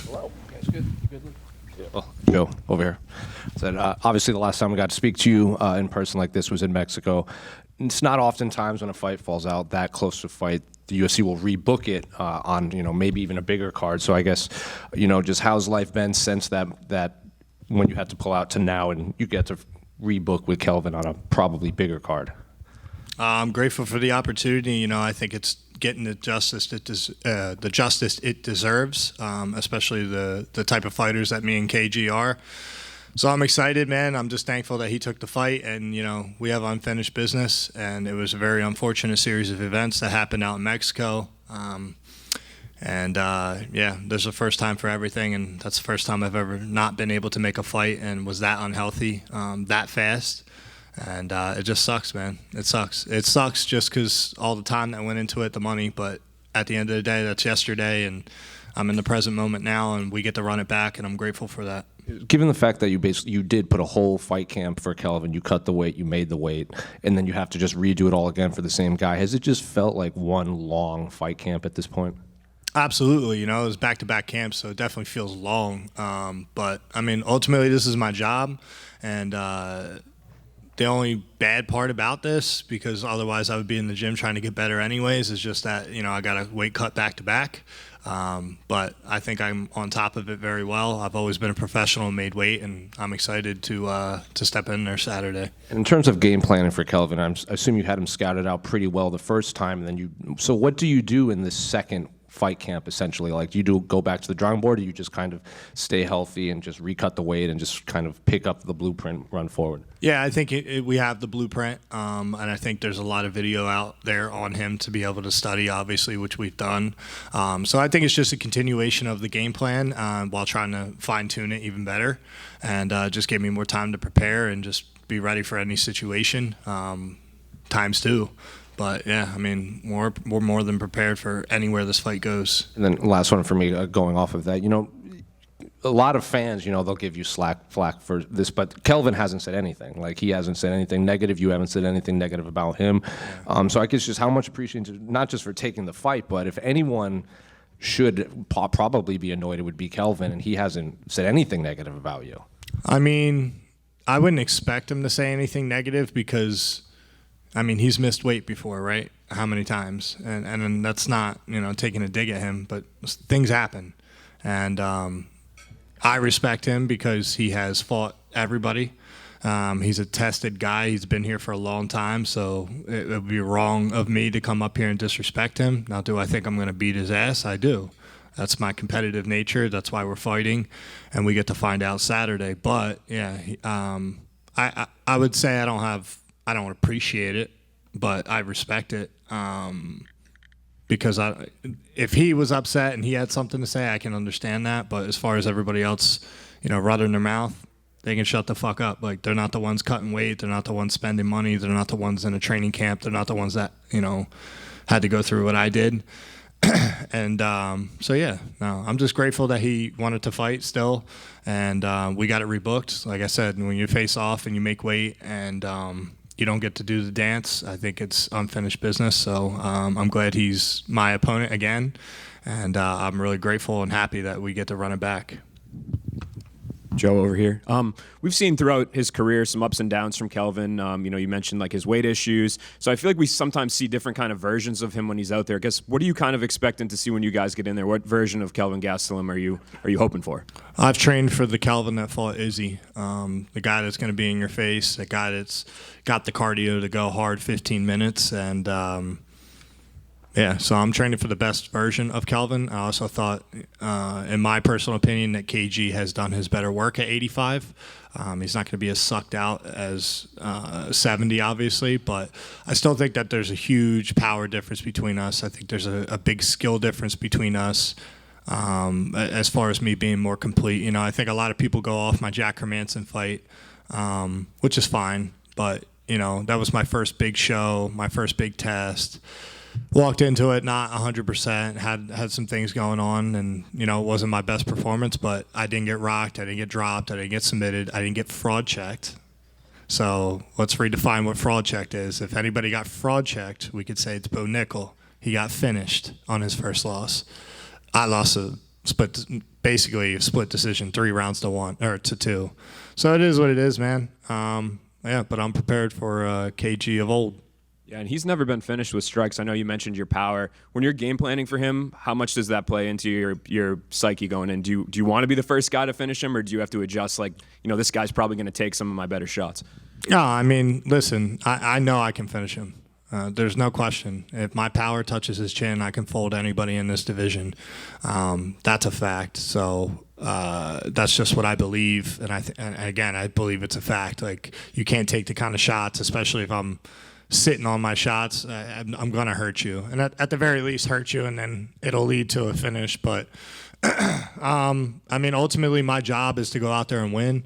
Hello. That's good. You good, Luke? Yeah. Well, Joe, over here. Said, obviously, the last time we got to speak to you in person like this was in Mexico. It's not oftentimes when a fight falls out that close to a fight, the UFC will rebook it on, maybe even a bigger card. So I guess, just how's life been since that when you had to pull out to now and you get to rebook with Kelvin on a probably bigger card? I'm grateful for the opportunity. I think it's getting the justice it deserves, especially the type of fighters that me and KG are. So I'm excited, man. I'm just thankful that he took the fight, and we have unfinished business, and it was a very unfortunate series of events that happened out in Mexico. There's a first time for everything, and that's the first time I've ever not been able to make a fight and was that unhealthy that fast. And it just sucks, man. It sucks. It sucks just because all the time that went into it, the money. But at the end of the day, that's yesterday, and I'm in the present moment now, and we get to run it back, and I'm grateful for that. Given the fact that you did put a whole fight camp for Kelvin, you cut the weight, you made the weight, and then you have to just redo it all again for the same guy, has it just felt like one long fight camp at this point? Absolutely. It was back-to-back camps, so it definitely feels long. But, ultimately this is my job, and the only bad part about this, because otherwise I would be in the gym trying to get better anyways, is just that, I got a weight cut back-to-back. But I think I'm on top of it very well. I've always been a professional and made weight, and I'm excited to step in there Saturday. In terms of game planning for Kelvin, I assume you had him scouted out pretty well the first time. And then so what do you do in this second fight camp, essentially? Like, do you go back to the drawing board, or do you just kind of stay healthy and just recut the weight and just kind of pick up the blueprint, run forward? Yeah, I think we have the blueprint, and I think there's a lot of video out there on him to be able to study, obviously, which we've done. So I think it's just a continuation of the game plan while trying to fine-tune it even better, and just give me more time to prepare and just be ready for any situation times two. But yeah, we're more than prepared for anywhere this fight goes. And then last one for me, going off of that, a lot of fans, they'll give you flack for this, but Kelvin hasn't said anything. Like, he hasn't said anything negative. You haven't said anything negative about him. So I guess just how much appreciation, not just for taking the fight, but if anyone should probably be annoyed, it would be Kelvin, and he hasn't said anything negative about you. I wouldn't expect him to say anything negative because he's missed weight before, right? How many times? And that's not, taking a dig at him, but things happen. And I respect him because he has fought everybody. He's a tested guy. He's been here for a long time, so it would be wrong of me to come up here and disrespect him. Now, do I think I'm going to beat his ass? I do. That's my competitive nature. That's why we're fighting, and we get to find out Saturday. But, yeah, I would say I don't appreciate it, but I respect it because if he was upset and he had something to say, I can understand that. But as far as everybody else, running their mouth, they can shut the fuck up. Like, they're not the ones cutting weight. They're not the ones spending money. They're not the ones in a training camp. They're not the ones that, had to go through what I did. And I'm just grateful that he wanted to fight still, and we got it rebooked. Like I said, when you face off and you make weight and you don't get to do the dance, I think it's unfinished business. So I'm glad he's my opponent again, and I'm really grateful and happy that we get to run it back. Joe over here. We've seen throughout his career some ups and downs from Kelvin. You mentioned like his weight issues. So I feel like we sometimes see different kind of versions of him when he's out there. I guess, what are you kind of expecting to see when you guys get in there? What version of Kelvin Gastelum are you hoping for? I've trained for the Kelvin that fought Izzy, the guy that's going to be in your face, the guy that's got the cardio to go hard 15 minutes, and so I'm training for the best version of Kelvin. I also thought, in my personal opinion, that KG has done his better work at 85. He's not going to be as sucked out as 70, obviously, but I still think that there's a huge power difference between us. I think there's a big skill difference between us as far as me being more complete. I think a lot of people go off my Jack Hermanson fight, which is fine, but, that was my first big show, my first big test. Walked into it not 100%, had some things going on, and it wasn't my best performance, but I didn't get rocked, I didn't get dropped, I didn't get submitted, I didn't get fraud checked. So let's redefine what fraud checked is. If anybody got fraud checked, we could say it's Bo Nickal. He got finished on his first loss. I lost a basically a split decision, 3 rounds to 1 or to 2. So it is what it is, man. Yeah, but I'm prepared for KG of old. Yeah, and he's never been finished with strikes. I know you mentioned your power. When you're game planning for him, how much does that play into your psyche going in? Do you want to be the first guy to finish him, or do you have to adjust, like, this guy's probably going to take some of my better shots? No, I mean, listen, I know I can finish him. There's no question. If my power touches his chin, I can fold anybody in this division. That's a fact. So that's just what I believe, and again, I believe it's a fact. Like, you can't take the kind of shots, especially if I'm sitting on my shots. I'm gonna hurt you, and at the very least hurt you, and then it'll lead to a finish. But I mean, ultimately, my job is to go out there and win.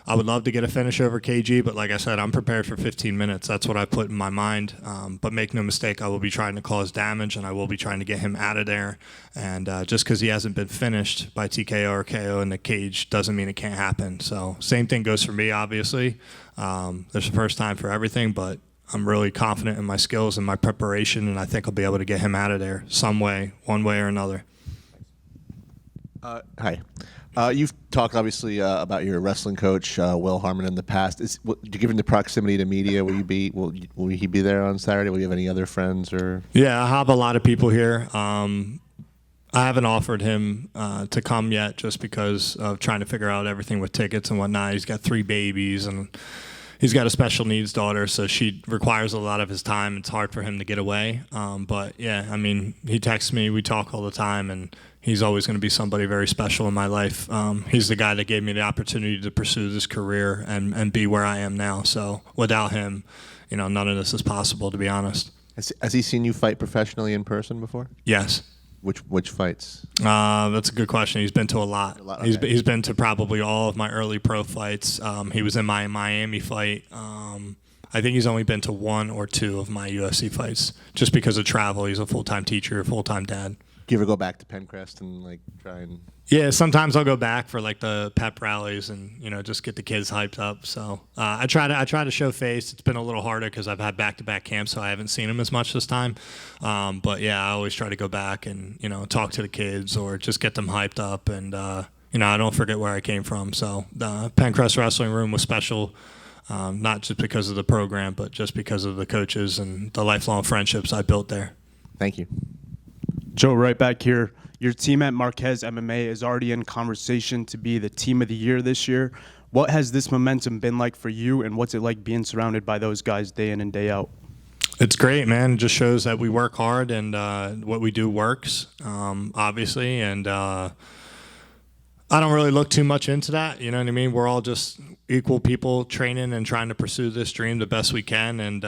I would love to get a finish over KG, but like I said, I'm prepared for 15 minutes. That's what I put in my mind. But make no mistake, I will be trying to cause damage, and I will be trying to get him out of there. And just because he hasn't been finished by TKO or KO in the cage doesn't mean it can't happen. So same thing goes for me, obviously. There's a first time for everything, but I'm really confident in my skills and my preparation, and I think I'll be able to get him out of there some way, one way or another. Hi. You've talked, obviously, about your wrestling coach, Will Harmon, in the past. Given the proximity to media, will he be there on Saturday? Will you have any other friends? Or? Yeah, I have a lot of people here. I haven't offered him to come yet just because of trying to figure out everything with tickets and whatnot. He's got 3 babies, and he's got a special needs daughter, so she requires a lot of his time. It's hard for him to get away. But, yeah, I mean, he texts me. We talk all the time, and he's always going to be somebody very special in my life. He's the guy that gave me the opportunity to pursue this career and be where I am now. So without him, none of this is possible, to be honest. Has he seen you fight professionally in person before? Yes. Which fights? That's a good question. He's been to a lot. Okay. He's been to probably all of my early pro fights. He was in my Miami fight. I think he's only been to 1 or 2 of my UFC fights just because of travel. He's a full-time teacher, a full-time dad. Do you ever go back to Pencrest and try and? Yeah, sometimes I'll go back for the pep rallies and just get the kids hyped up. So I try to show face. It's been a little harder because I've had back-to-back camps, so I haven't seen them as much this time. But yeah, I always try to go back and talk to the kids or just get them hyped up, and I don't forget where I came from. So the Pencrest Wrestling Room was special, not just because of the program, but just because of the coaches and the lifelong friendships I built there. Thank you. Joe, right back here. Your team at Marquez MMA is already in conversation to be the team of the year this year. What has this momentum been like for you, and what's it like being surrounded by those guys day in and day out? It's great, man. It just shows that we work hard and what we do works, obviously. And I don't really look too much into that. You know what I mean? We're all just equal people training and trying to pursue this dream the best we can. And,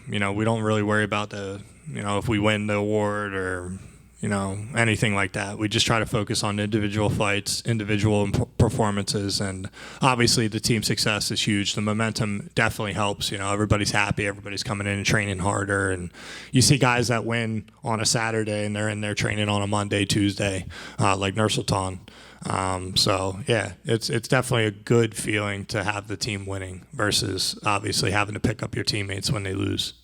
we don't really worry about if we win the award or anything like that. We just try to focus on individual fights, individual performances, and obviously the team success is huge. The momentum definitely helps. Everybody's happy, everybody's coming in and training harder, and you see guys that win on a Saturday and they're in there training on a Monday, Tuesday, like Nursultan. So yeah, it's definitely a good feeling to have the team winning versus obviously having to pick up your teammates when they lose.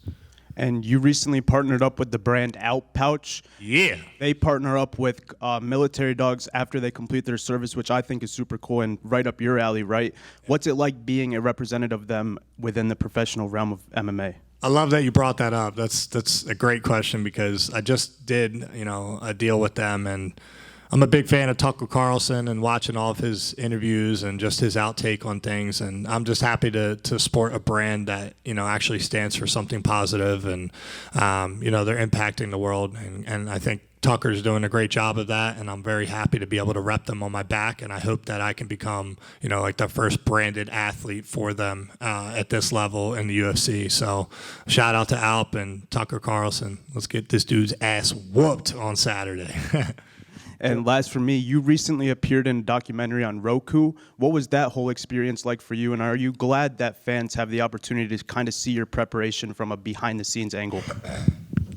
And you recently partnered up with the brand Out Pouch. Yeah. They partner up with military dogs after they complete their service, which I think is super cool and right up your alley, right? What's it like being a representative of them within the professional realm of MMA? I love that you brought that up. That's a great question because I just did, a deal with them, and I'm a big fan of Tucker Carlson and watching all of his interviews and just his outtake on things. And I'm just happy to support a brand that, actually stands for something positive and, they're impacting the world. And I think Tucker's doing a great job of that. And I'm very happy to be able to rep them on my back. And I hope that I can become, the first branded athlete for them at this level in the UFC. So shout out to Alp and Tucker Carlson. Let's get this dude's ass whooped on Saturday. And last for me, you recently appeared in a documentary on Roku. What was that whole experience like for you? And are you glad that fans have the opportunity to kind of see your preparation from a behind-the-scenes angle?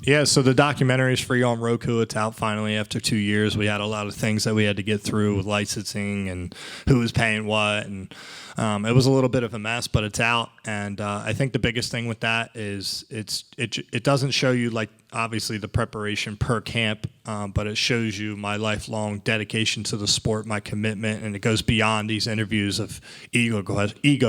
Yeah, so the documentary is free on Roku. It's out finally after 2 years. We had a lot of things that we had to get through with licensing and who was paying what. And it was a little bit of a mess, but it's out. And I think the biggest thing with that is it doesn't show you obviously the preparation per camp, but it shows you my lifelong dedication to the sport, my commitment, and it goes beyond these interviews of ego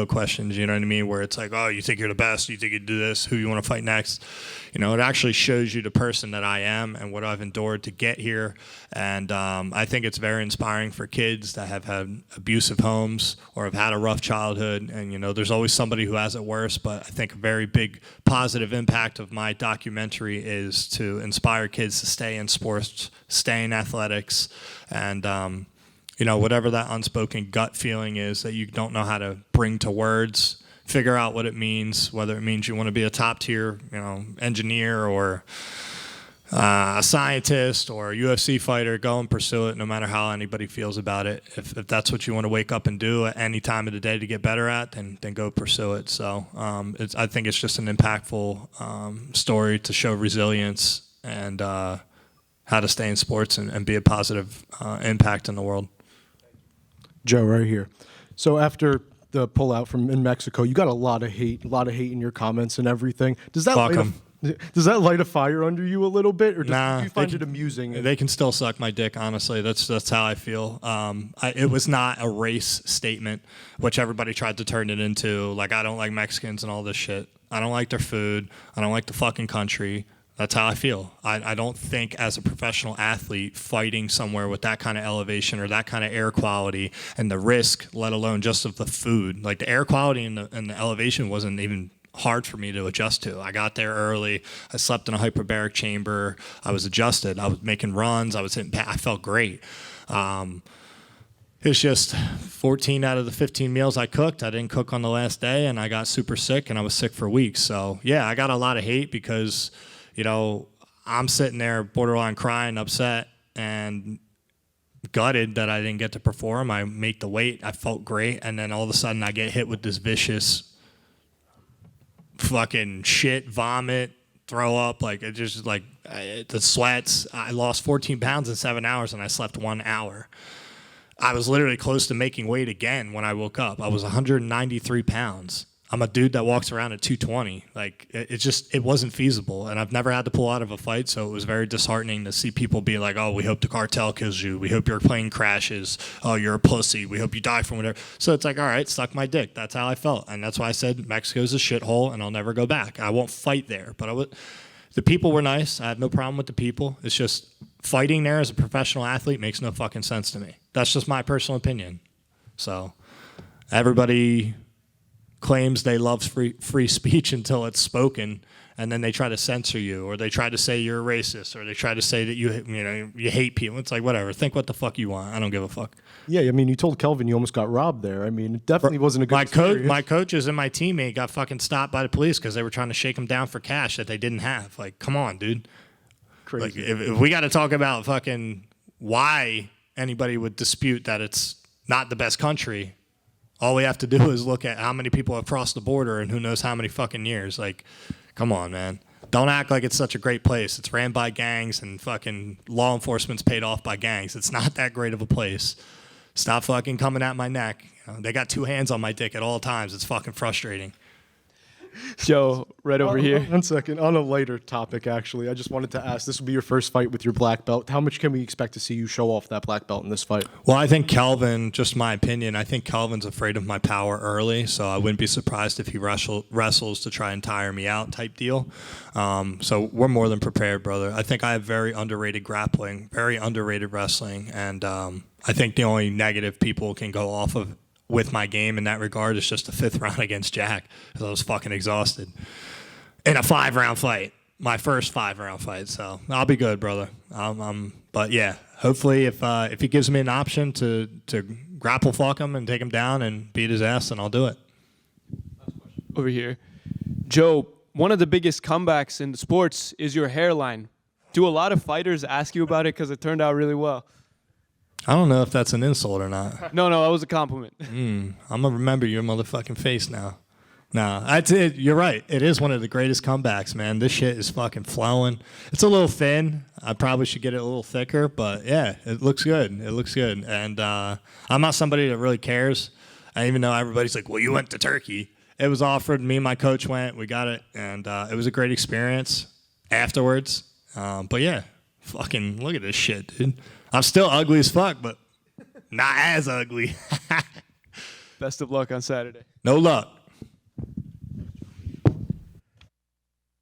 questions, you know what I mean, where it's like, oh, you think you're the best, you think you do this, who you want to fight next. You know, it actually shows you the person that I am and what I've endured to get here. And I think it's very inspiring for kids that have had abusive homes or have had a rough childhood. And, you know, there's always somebody who has it worse. But I think a very big positive impact of my documentary is to inspire kids to stay in sports, stay in athletics, and, you know, whatever that unspoken gut feeling is that you don't know how to bring to words, figure out what it means, whether it means you want to be a top tier, you know, engineer or a scientist or a UFC fighter. Go and pursue it, no matter how anybody feels about it. If that's what you want to wake up and do at any time of the day to get better at, then go pursue it. So I think it's just an impactful story to show resilience and how to stay in sports and be a positive impact in the world. Joe, right here. So after the pullout from in Mexico, you got a lot of hate in your comments and everything. Does that light a fire under you a little bit, or do you find it amusing? They can still suck my dick, honestly. That's how I feel. It was not a race statement, which everybody tried to turn it into. Like, I don't like Mexicans and all this shit. I don't like their food. I don't like the fucking country. That's how I feel. I don't think as a professional athlete fighting somewhere with that kind of elevation or that kind of air quality and the risk, let alone just of the food, like the air quality and the elevation wasn't even hard for me to adjust to. I got there early. I slept in a hyperbaric chamber. I was adjusted. I was making runs. I felt great. It's just 14 out of the 15 meals I cooked, I didn't cook on the last day, and I got super sick, and I was sick for weeks. So, yeah, I got a lot of hate because, you know, I'm sitting there borderline crying, upset, and gutted that I didn't get to perform. I make the weight. I felt great, and then all of a sudden I get hit with this vicious fucking shit, vomit, throw up. Like, it just, like, the sweats. I lost 14 pounds in 7 hours, and I slept 1 hour. I was literally close to making weight again when I woke up. I was 193 pounds. I'm a dude that walks around at 220. Like, it wasn't feasible. And I've never had to pull out of a fight, so it was very disheartening to see people be like, oh, we hope the cartel kills you. We hope your plane crashes. Oh, you're a pussy. We hope you die from whatever. So it's like, all right, suck my dick. That's how I felt. And that's why I said Mexico's a shithole, and I'll never go back. I won't fight there. But the people were nice. I have no problem with the people. It's just fighting there as a professional athlete makes no fucking sense to me. That's just my personal opinion. So everybody claims they love free speech until it's spoken, and then they try to censor you, or they try to say you're a racist, or they try to say that you hate people. It's like, whatever. Think what the fuck you want. I don't give a fuck. Yeah, I mean, you told Kelvin you almost got robbed there. I mean, it definitely wasn't a good experience. My coaches and my teammate got fucking stopped by the police because they were trying to shake them down for cash that they didn't have. Like, come on, dude. Crazy. Like, if we got to talk about fucking why anybody would dispute that it's not the best country, all we have to do is look at how many people have crossed the border and who knows how many fucking years. Like, come on, man. Don't act like it's such a great place. It's ran by gangs and fucking law enforcement's paid off by gangs. It's not that great of a place. Stop fucking coming at my neck. You know, they got two hands on my dick at all times. It's fucking frustrating. Joe, right over here. 1 second. On a lighter topic, actually, I just wanted to ask, this will be your first fight with your black belt. How much can we expect to see you show off that black belt in this fight? Well, I think Kelvin, just my opinion, I think Kelvin's afraid of my power early, so I wouldn't be surprised if he wrestles to try and tire me out type deal. So we're more than prepared, brother. I think I have very underrated grappling, very underrated wrestling, and I think the only negative people can go off of with my game in that regard is just the 5th round against Jack, because I was fucking exhausted in a 5-round fight, my first 5-round fight. So I'll be good, brother. But yeah, hopefully if he gives me an option to grapple fuck him and take him down and beat his ass, then I'll do it. Over here, Joe, one of the biggest comebacks in the sports is your hairline. Do a lot of fighters ask you about it because it turned out really well? I don't know if that's an insult or not. No, that was a compliment. I'm going to remember your motherfucking face now. No, you're right. It is one of the greatest comebacks, man. This shit is fucking flowing. It's a little thin. I probably should get it a little thicker, but yeah, it looks good. It looks good. And I'm not somebody that really cares. And even though everybody's like, well, you went to Turkey. It was offered. Me and my coach went. We got it. And it was a great experience afterwards. But yeah, fucking look at this shit, dude. I'm still ugly as fuck, but not as ugly. Best of luck on Saturday. No luck.